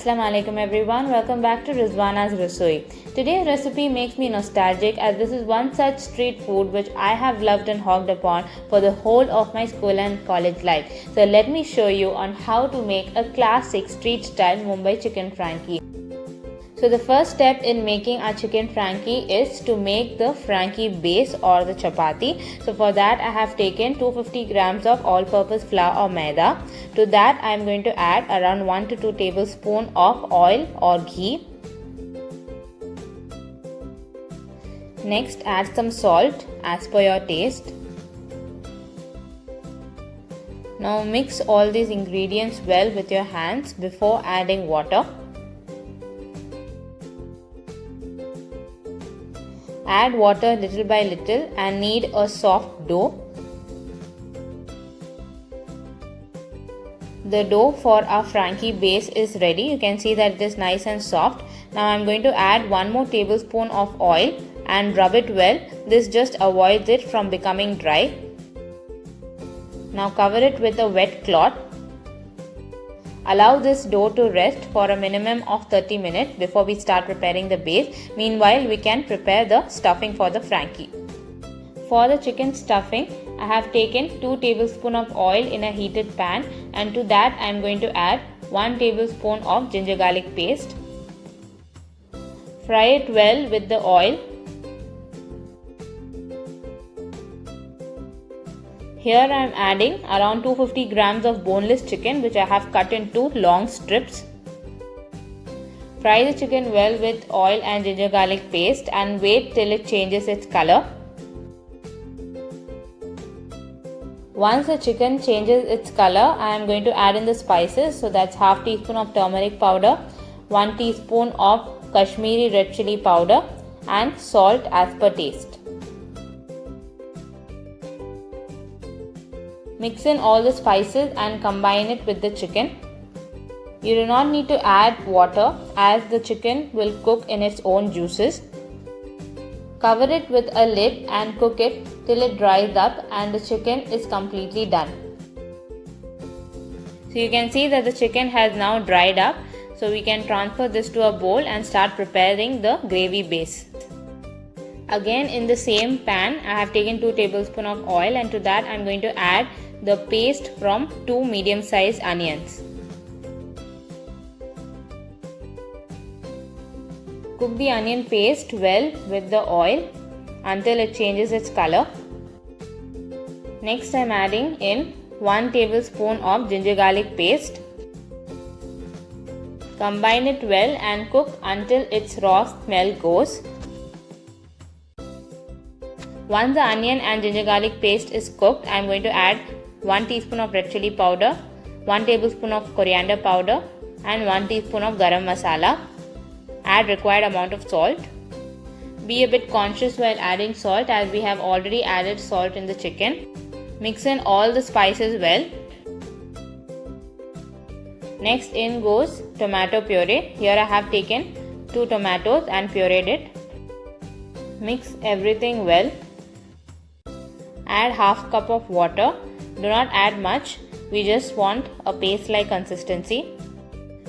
Assalamu alaikum everyone, welcome back to Rizwana's Rasoi. Today's recipe makes me nostalgic as this is one such street food which I have loved and hogged upon for the whole of my school and college life. So let me show you on how to make a classic street style Mumbai chicken frankie. So the first step in making our chicken frankie is to make the frankie base or the chapati. So for that I have taken 250 grams of all-purpose flour or maida. To that I am going to add around 1 to 2 tablespoons of oil or ghee. Next add some salt as per your taste. Now mix all these ingredients well with your hands before adding water. Add water little by little and knead a soft dough. The dough for our frankie base is ready. You can see that it is nice and soft. Now I am going to add 1 more tablespoon of oil and rub it well. This just avoids it from becoming dry. Now cover it with a wet cloth. Allow this dough to rest for a minimum of 30 minutes before we start preparing the base. Meanwhile, we can prepare the stuffing for the frankie. For the chicken stuffing, I have taken 2 tablespoons of oil in a heated pan, and to that I am going to add 1 tablespoon of ginger garlic paste. Fry it well with the oil. Here I am adding around 250 grams of boneless chicken which I have cut into long strips. Fry the chicken well with oil and ginger garlic paste and wait till it changes its color. Once the chicken changes its color, I am going to add in the spices. So that's half teaspoon of turmeric powder, 1 teaspoon of Kashmiri red chili powder and salt as per taste. Mix in all the spices and combine it with the chicken. You do not need to add water as the chicken will cook in its own juices. Cover it with a lid and cook it till it dries up and the chicken is completely done. So you can see that the chicken has now dried up. So we can transfer this to a bowl and start preparing the gravy base. Again in the same pan I have taken 2 tablespoons of oil and to that I am going to add the paste from 2 medium-sized onions. Cook the onion paste well with the oil until it changes its color. Next I am adding in 1 tablespoon of ginger garlic paste. Combine it well and cook until its raw smell goes. Once the onion and ginger garlic paste is cooked, I am going to add 1 teaspoon of red chili powder, 1 tablespoon of coriander powder and 1 teaspoon of garam masala. Add required amount of salt. Be a bit conscious while adding salt as we have already added salt in the chicken. Mix in all the spices well. Next in goes tomato puree. Here I have taken 2 tomatoes and pureed it. Mix everything well. Add half cup of water. Do not add much. We just want a paste-like consistency.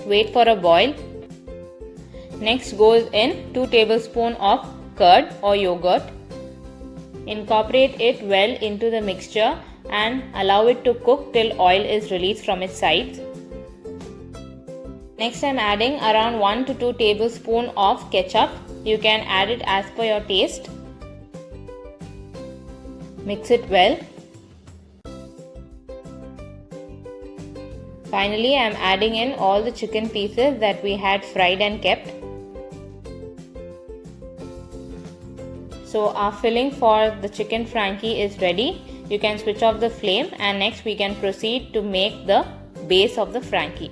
Wait for a boil. Next goes in 2 tablespoons of curd or yogurt. Incorporate it well into the mixture and allow it to cook till oil is released from its sides. Next I am adding around 1 to 2 tablespoons of ketchup. You can add it as per your taste. Mix it well. Finally, I am adding in all the chicken pieces that we had fried and kept. So our filling for the chicken frankie is ready. You can switch off the flame and next we can proceed to make the base of the frankie.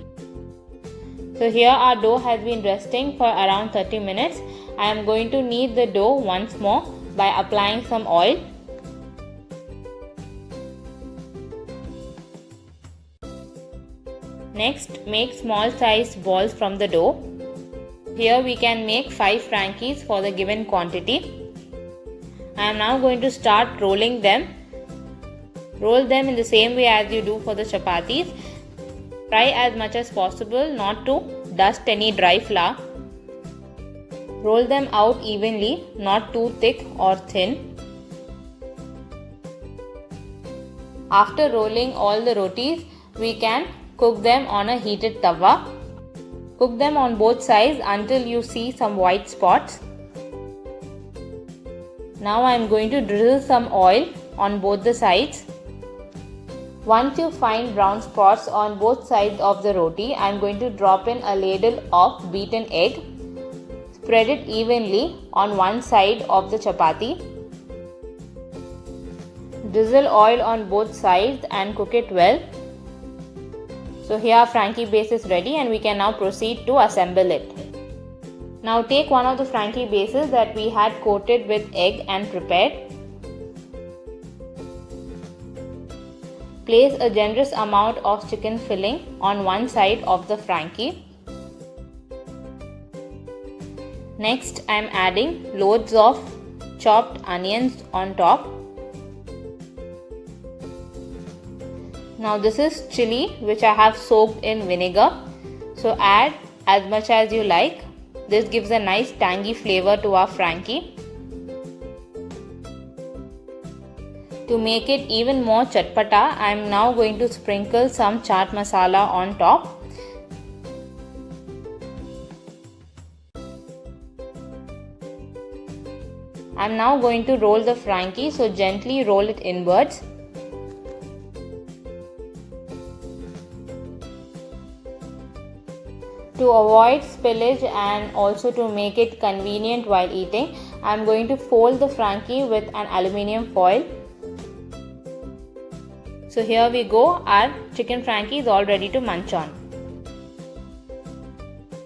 So here our dough has been resting for around 30 minutes. I am going to knead the dough once more by applying some oil. Next, make small sized balls from the dough. Here we can make 5 frankies for the given quantity. I am now going to start rolling them. Roll them in the same way as you do for the chapatis. Try as much as possible not to dust any dry flour. Roll them out evenly, not too thick or thin. After rolling all the rotis, we can cook them on a heated tawa. Cook them on both sides until you see some white spots. Now I am going to drizzle some oil on both the sides. Once you find brown spots on both sides of the roti, I am going to drop in a ladle of beaten egg. Spread it evenly on one side of the chapati. Drizzle oil on both sides and cook it well. So here Frankie base is ready and we can now proceed to assemble it. Now take one of the Frankie bases that we had coated with egg and prepared. Place a generous amount of chicken filling on one side of the Frankie. Next I am adding loads of chopped onions on top. Now this is chili which I have soaked in vinegar. So add as much as you like. This gives a nice tangy flavor to our Frankie. To make it even more chatpata, I am now going to sprinkle some chaat masala on top. I am now going to roll the Frankie, so gently roll it inwards. To avoid spillage and also to make it convenient while eating, I am going to fold the Frankie with an aluminium foil. So here we go, our chicken Frankie is all ready to munch on.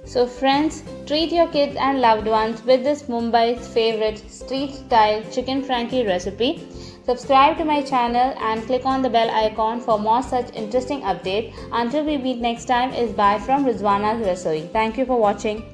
So friends, treat your kids and loved ones with this Mumbai's favorite street style chicken Frankie recipe. Subscribe to my channel and click on the bell icon for more such interesting updates. Until we meet next time, is bye from Rizwana's Rasoi. Thank you for watching.